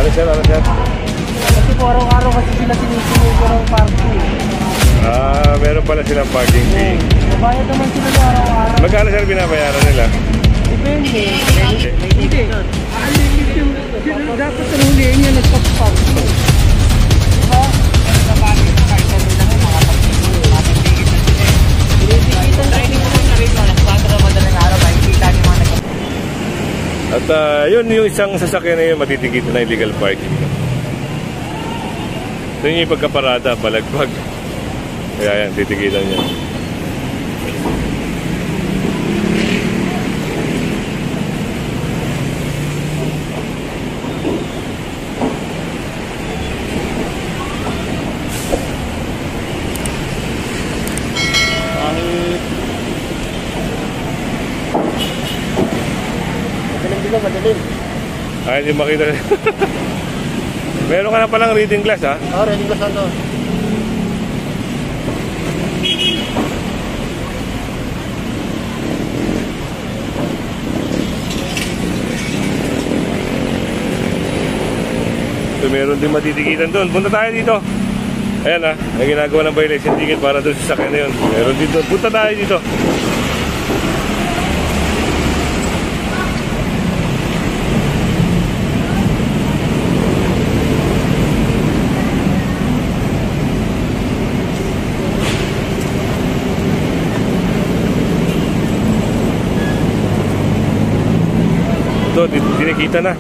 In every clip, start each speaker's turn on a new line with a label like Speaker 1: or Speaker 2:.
Speaker 1: Ano sir? Ano sir?
Speaker 2: Kasi po araw-araw kasi sila sinisingil ko ng parking.
Speaker 1: Meron pala silang parking fee.
Speaker 2: Mabayad naman sila sa araw-araw.
Speaker 1: Magkano sir binabayaran nila?
Speaker 2: Depende. Hindi. Dapat ang huliin niya nagpa-parking. Diba?
Speaker 1: At yun yung isang sasakyan na yun matitigit na illegal parking. Ito yung pagkaparada, balagpag. Kaya yan, titigilan niya.
Speaker 2: Madaling.
Speaker 1: Ay, hindi makita. Meron ka na palang reading glass, ha?
Speaker 2: Oo, reading glass ano.
Speaker 1: So, meron din matitigitan doon. Punta tayo dito. Ayan, ha? May ginagawa ng violation ticket para doon sa sakyan na yun. Meron dito. Punta tayo dito. Ito, tinikita na.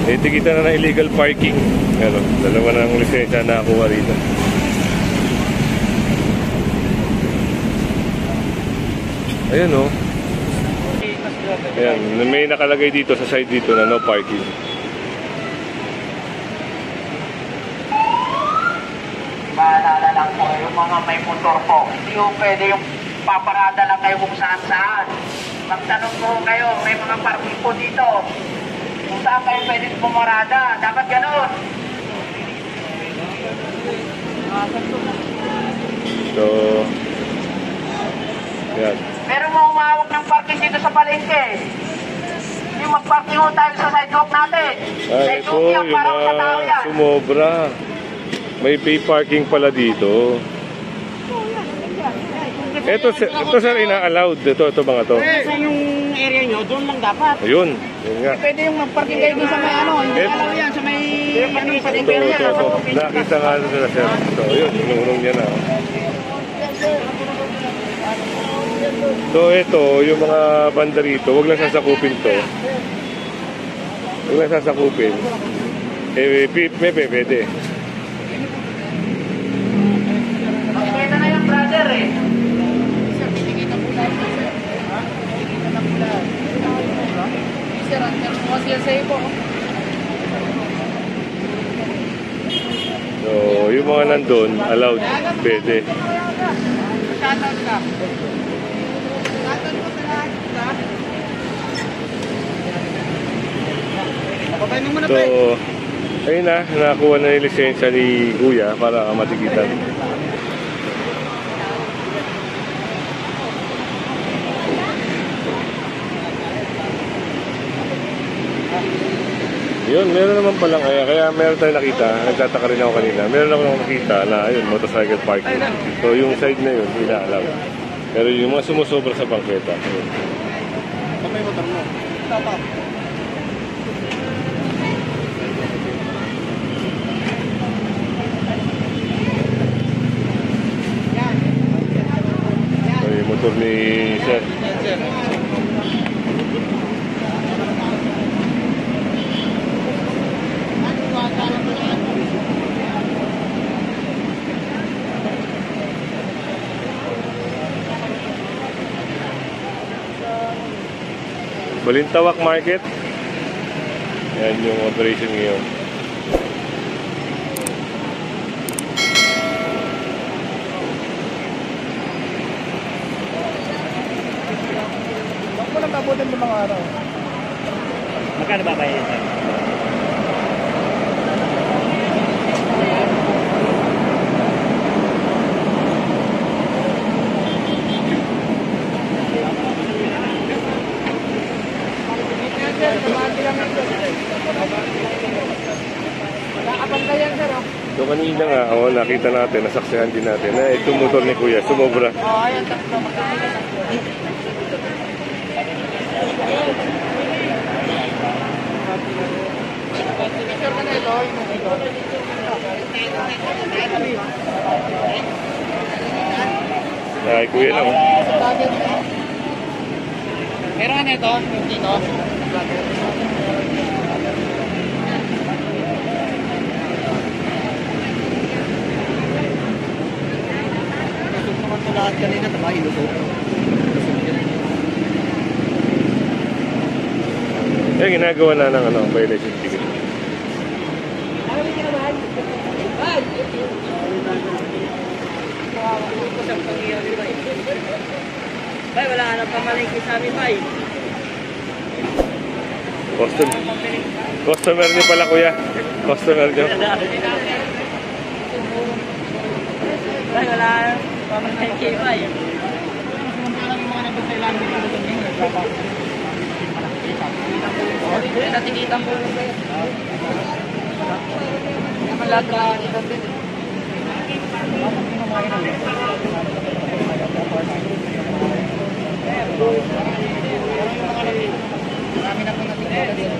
Speaker 1: Tinikita na ng illegal parking. Ano, dalawa na ng lisensya na nakuha rito. Ayan, oh. Ayan, may nakalagay dito sa side dito na no parking.
Speaker 3: Paalala lang po, yung mga may motor po, hindi yung pwede yung paparada lang kayo kung saan-saan. Magtanong po kayo, may mga parking po dito. Kung saan kayo pwede pumarada, dapat gano'n.
Speaker 1: So, ayan.
Speaker 3: Meron mo umawak ng parking dito sa palengke. Hindi mag-parking ho tayo sa sidewalk natin.
Speaker 1: Ay, ito, yung mga sumobra. May pay parking pala dito. Ito sir, ina-allowed. Ito mga to.
Speaker 2: Sa yung area nyo, doon lang dapat.
Speaker 1: Ayun, yun nga.
Speaker 2: Pwede yung mag-parking kayo doon sa may ano, hindi alaw yan, sa may ano yung palengke niya.
Speaker 1: Nakita nga sila sir. So, yun, inurong niya na. So, ito, yung mga banda rito, huwag lang sasakupin to. Huwag lang sasakupin. May pwede.
Speaker 3: Pwede na yung brother eh.
Speaker 1: So, yung mga nandun, allowed, pwede. So, ayun na, nakakuha na yung lisensya ni Kuya para matikitan. Yun, meron naman palang kaya meron tayong nakita. Nagtataka rin ako kanina. Meron ako nakita na, ayun, motorcycle parking. So, yung side na yun, ina-allow. Pero yung mga sumusobra sa bangketa. Ayun.
Speaker 2: May motor mo. Tapa.
Speaker 1: So, yung motor ni Sir. Balintawak Market. Yan yung operation ngayon.
Speaker 2: Bakit mo lang tabutin ng mga araw? Magkano ba kayo?
Speaker 1: So kanina nga, nakita natin, nasaksihan din natin na itong motor ni Kuya, sumobra.
Speaker 2: Oh, ayun, tatlo.
Speaker 1: Ay, Kuya lang.
Speaker 2: Meron ka nito, dito. Ito naman ito lahat kanina, tama, ilusog.
Speaker 1: Ginagawa na ng violation ticket.
Speaker 2: Bay, wala ka nang pamalingki sa amin, bay.
Speaker 1: Customer niyo pala, Kuya. Customer niyo.
Speaker 2: Bay, wala ka nang pamalingki, bay. Natikitan po. Nakalata. Marami na po natin dito.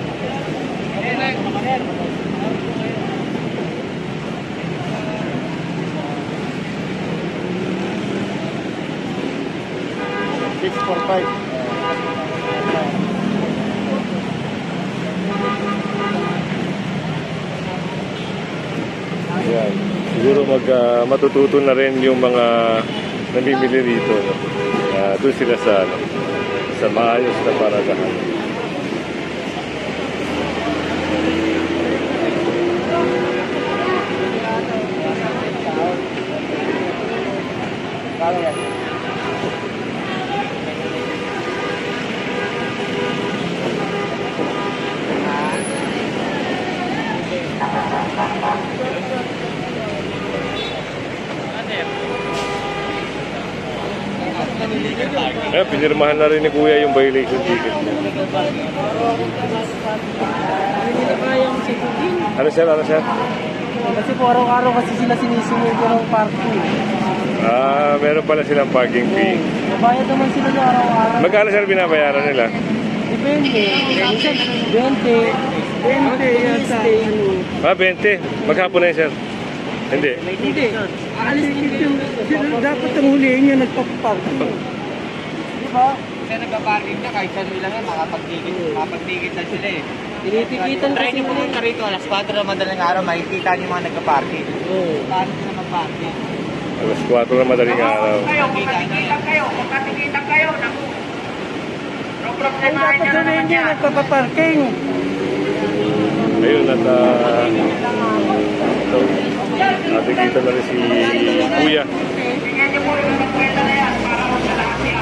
Speaker 1: Ayan. Siguro matututo na rin yung mga namimili rito. No? Doon sila sa maayos na paradahan. Pinirmahan na rin ni Kuya yung violation ticket. Ano sir?
Speaker 2: Kasi po araw-araw kasi sila sinisingil ko ng parking.
Speaker 1: Meron pala silang parking fee.
Speaker 2: Bayad naman sila ng araw-araw.
Speaker 1: Magkano sir binabayaran nila?
Speaker 2: Depende. 20.
Speaker 1: 20. Maghapon na yun sir? Hindi.
Speaker 2: Hindi. Alis yung dapat ang huliin niya nagpaparking. Diba? Kasi nagpa-parking na kahit saan lang yan, makapagtigit na sila eh. Tinitikitan kasi nyo pumunta rito, alas 4 na madaling araw, makikita nyo mga nagpa-parking. Oo. Paano sila mag-parking?
Speaker 1: Alas 4 na madaling araw.
Speaker 3: Magkatikitan kayo, naku. No problemahin nyo na naman yan.
Speaker 2: Nagpaparking.
Speaker 1: Ayun, at nakikita na rin si Kuya.
Speaker 3: Tingnan nyo po yung magkwenta na yan para mo sa lahat yan.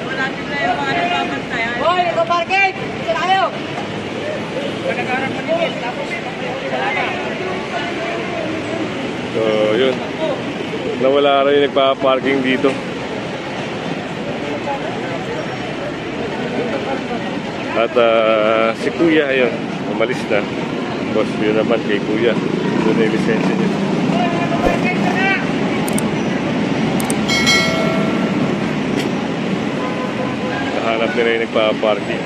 Speaker 2: Wala sila yung mga nagpapantayan. Hoy, nagpa-parking! Sila kayo! Nagkakarang manipis, tapos
Speaker 1: So, yun. Nawala rin yung nagpa-parking dito. At si Kuya, ayun, umalis na. Tapos yun naman kay Kuya. Doon na yung lisensya niya. Nahanap nila yung nagpa-parking.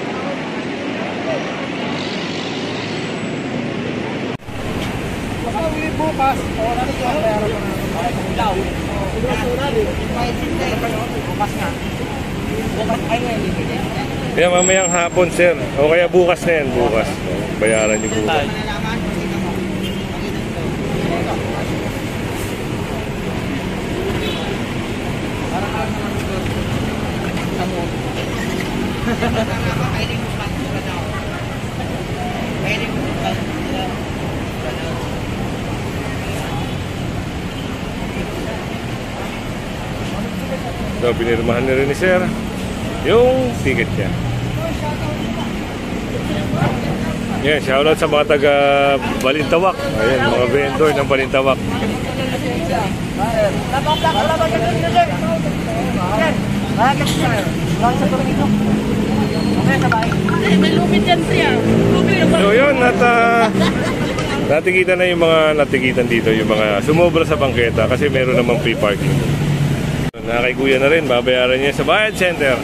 Speaker 2: Masawili bukas, oras na yung bayaran ko na ilaw. Bukas na. Bukas ay ngayon.
Speaker 1: Kaya mamayang hapon, sir. O kaya bukas na yan, bukas. Bayaran niyo bukas. So, binirmahan na rin ni sir yung ticket niya. Yan, shoutout sa mga taga Balintawak. Ayan, mga vendor ng Balintawak.
Speaker 2: Lapang-lapang, lapang-lapang. Wala sa tornilyo. Okay, sabay.
Speaker 4: Ay, may lumit yan siya.
Speaker 1: So yun, at natikitan na yung mga natikitan dito, yung mga sumobra sa bangketa kasi meron namang free parking. Nakakay kuya na rin, babayaran niya sa Bayad Center.